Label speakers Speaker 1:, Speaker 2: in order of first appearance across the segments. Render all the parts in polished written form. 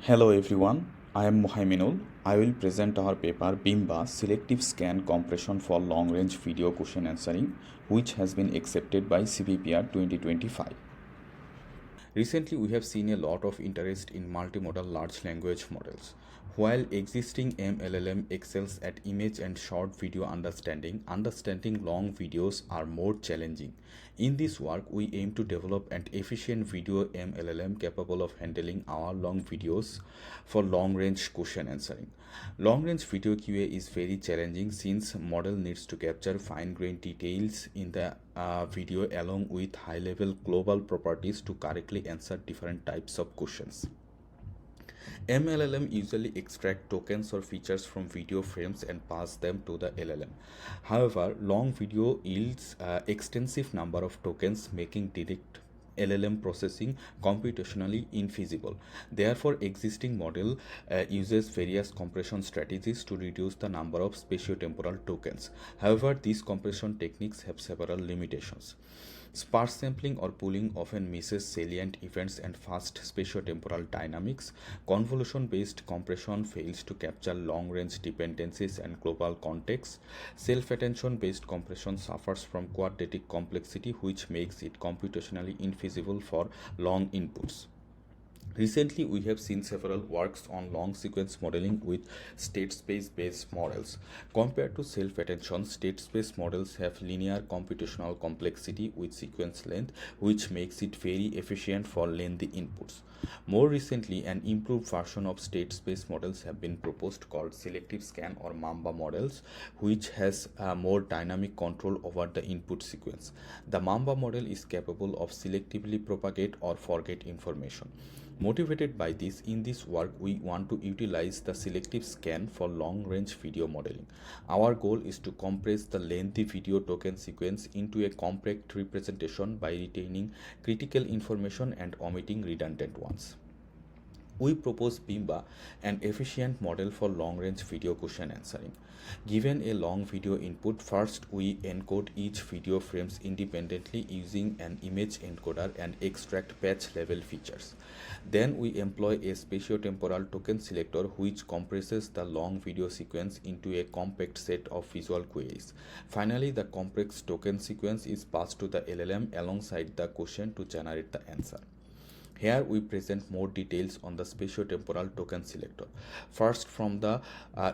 Speaker 1: Hello everyone, I am Mohaiminul. I will present our paper BIMBA Selective-Scan Compression for Long-Range Video Question Answering, which has been accepted by CBPR 2025. Recently, we have seen a lot of interest in multimodal large language models. While existing MLLM excels at image and short video understanding long videos are more challenging. In this work, we aim to develop an efficient video MLLM capable of handling hour-long videos for long-range question answering. Long-range video QA is very challenging since model needs to capture fine-grained details in the video along with high-level global properties to correctly answer different types of questions. MLLM usually extract tokens or features from video frames and pass them to the LLM. However, long video yields extensive number of tokens, making direct LLM processing computationally infeasible. Therefore, existing model uses various compression strategies to reduce the number of spatiotemporal tokens. However, these compression techniques have several limitations. Sparse sampling or pooling often misses salient events and fast spatiotemporal dynamics. Convolution-based compression fails to capture long-range dependencies and global context. Self-attention-based compression suffers from quadratic complexity, which makes it computationally infeasible for long inputs. Recently, we have seen several works on long sequence modeling with state space based models. Compared to self attention, state space models have linear computational complexity with sequence length, which makes it very efficient for lengthy inputs. More recently, an improved version of state space models have been proposed called Selective-Scan or BIMBA models, which has more dynamic control over the input sequence. The BIMBA model is capable of selectively propagate or forget information. Motivated by this, in this work, we want to utilize the selective scan for long-range video modeling. Our goal is to compress the lengthy video token sequence into a compact representation by retaining critical information and omitting redundant ones. We propose BIMBA, an efficient model for long-range video question answering. Given a long video input, first we encode each video frames independently using an image encoder and extract patch level features. Then we employ a spatiotemporal token selector which compresses the long video sequence into a compact set of visual queries. Finally, the complex token sequence is passed to the LLM alongside the question to generate the answer. Here we present more details on the spatiotemporal token selector. First, from the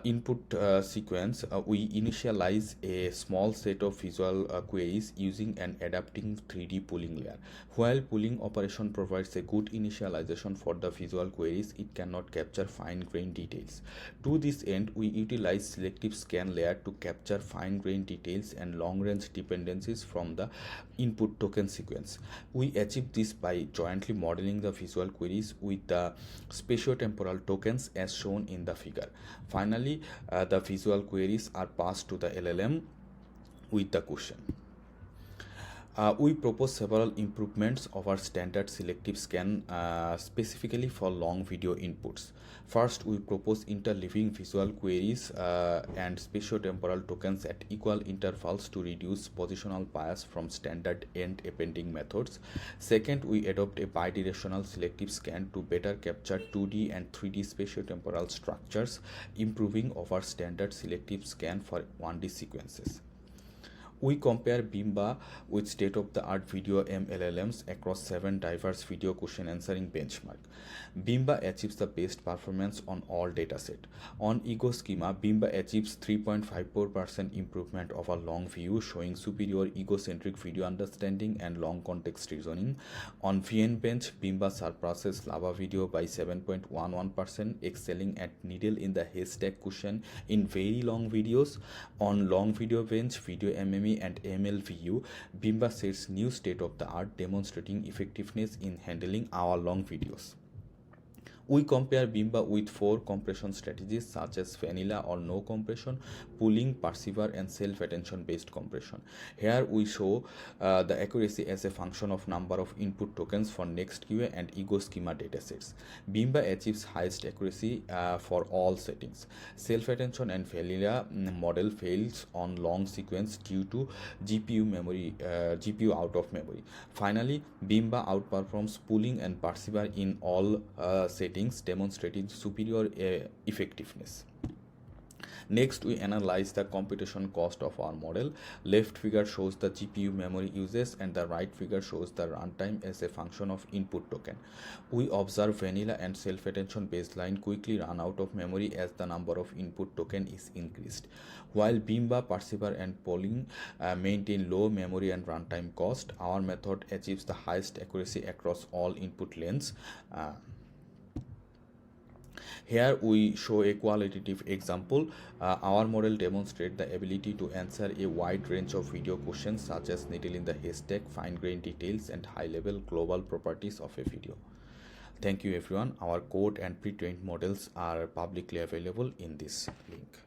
Speaker 1: input sequence, we initialize a small set of visual queries using an adapting 3D pooling layer. While pooling operation provides a good initialization for the visual queries, it cannot capture fine-grained details. To this end, we utilize selective scan layer to capture fine-grained details and long-range dependencies from the input token sequence. We achieve this by jointly modeling the visual queries with the spatiotemporal tokens as shown in the figure. Finally, the visual queries are passed to the LLM with the question. We propose several improvements of our standard selective scan specifically for long video inputs. First, we propose interleaving visual queries and spatiotemporal tokens at equal intervals to reduce positional bias from standard end appending methods. Second, we adopt a bidirectional selective scan to better capture 2D and 3D spatiotemporal structures, improving over standard selective scan for 1D sequences. We compare BIMBA with state-of-the-art video MLLMs across 7 diverse video question answering benchmarks. BIMBA achieves the best performance on all datasets. On ego schema, BIMBA achieves 3.54% improvement over long view, showing superior egocentric video understanding and long context reasoning. On VNbench, BIMBA surpasses Lava video by 7.11%, excelling at needle in the haystack question in very long videos. On long video bench, video MME and MLVU, BIMBA sets new state-of-the-art, demonstrating effectiveness in handling hour-long videos. We compare BIMBA with 4 compression strategies such as vanilla or no compression, pooling, persevere, and self-attention based compression. Here we show the accuracy as a function of number of input tokens for next QA and ego schema datasets. BIMBA achieves highest accuracy for all settings. Self-attention and vanilla model fails on long sequence due to GPU out of memory. Finally, BIMBA outperforms pooling and persevere in all settings settings, demonstrating superior effectiveness. Next, we analyze the computation cost of our model. Left figure shows the GPU memory uses and the right figure shows the runtime as a function of input token. We observe vanilla and self-attention baseline quickly run out of memory as the number of input token is increased. While BIMBA, Perceiver and polling maintain low memory and runtime cost, our method achieves the highest accuracy across all input lengths. Here we show a qualitative example. Our model demonstrates the ability to answer a wide range of video questions such as needle in the haystack, fine-grained details, and high-level global properties of a video. Thank you everyone. Our code and pre-trained models are publicly available in this link.